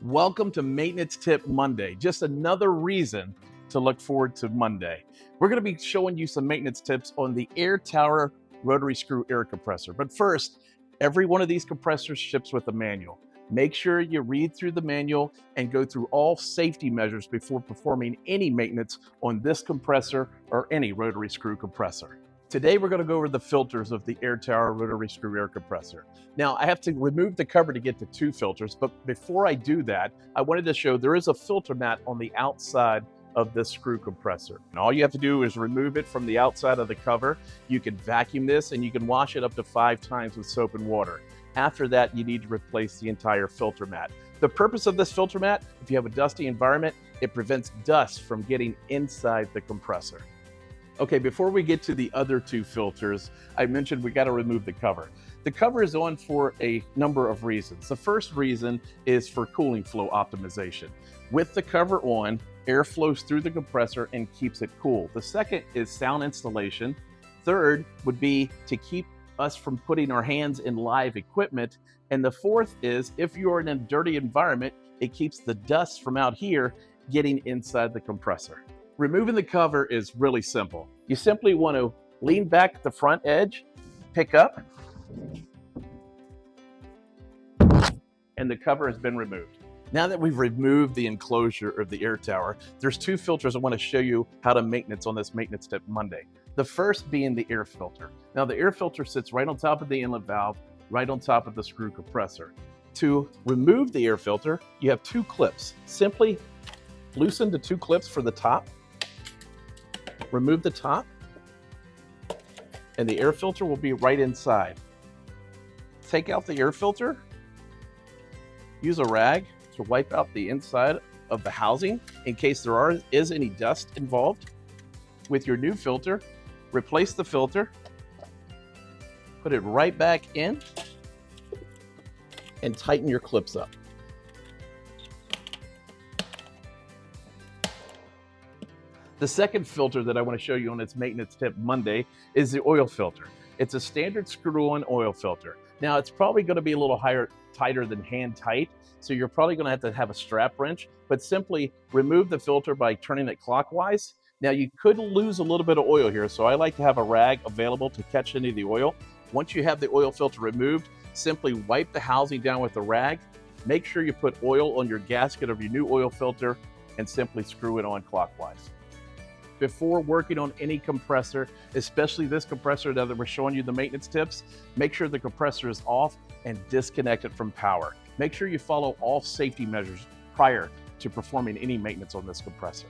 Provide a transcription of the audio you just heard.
Welcome to Maintenance Tip Monday. Just another reason to look forward to Monday. We're going to be showing you some maintenance tips on the AIRTOWER rotary screw air compressor. But first, every one of these compressors ships with a manual. Make sure you read through the manual and go through all safety measures before performing any maintenance on this compressor or any rotary screw compressor. Today, we're going to go over the filters of the AIRTOWER rotary screw air compressor. Now, I have to remove the cover to get to two filters, but before I do that, I wanted to show there is a filter mat on the outside of this screw compressor. And all you have to do is remove it from the outside of the cover. You can vacuum this and you can wash it up to 5 times with soap and water. After that, you need to replace the entire filter mat. The purpose of this filter mat, if you have a dusty environment, it prevents dust from getting inside the compressor. Okay, before we get to the other two filters, I mentioned we got to remove the cover. The cover is on for a number of reasons. The first reason is for cooling flow optimization. With the cover on, air flows through the compressor and keeps it cool. The second is sound insulation. Third would be to keep us from putting our hands in live equipment. And the fourth is if you're in a dirty environment, it keeps the dust from out here getting inside the compressor. Removing the cover is really simple. You simply want to lean back at the front edge, pick up, and the cover has been removed. Now that we've removed the enclosure of the AIRTOWER, there's two filters I want to show you how to maintenance on this Maintenance Tip Monday. The first being the air filter. Now the air filter sits right on top of the inlet valve, right on top of the screw compressor. To remove the air filter, you have two clips. Simply loosen the two clips for the top, remove the top, and the air filter will be right inside. Take out the air filter, use a rag to wipe out the inside of the housing in case there is any dust involved. With your new filter, replace the filter, put it right back in, and tighten your clips up. The second filter that I want to show you on this Maintenance Tip Monday is the oil filter. It's a standard screw-on oil filter. Now, it's probably going to be a little tighter than hand tight, so you're probably going to have a strap wrench, but simply remove the filter by turning it clockwise. Now, you could lose a little bit of oil here, so I like to have a rag available to catch any of the oil. Once you have the oil filter removed, simply wipe the housing down with the rag. Make sure you put oil on your gasket of your new oil filter and simply screw it on clockwise. Before working on any compressor, especially this compressor now that we're showing you the maintenance tips, make sure the compressor is off and disconnect it from power. Make sure you follow all safety measures prior to performing any maintenance on this compressor.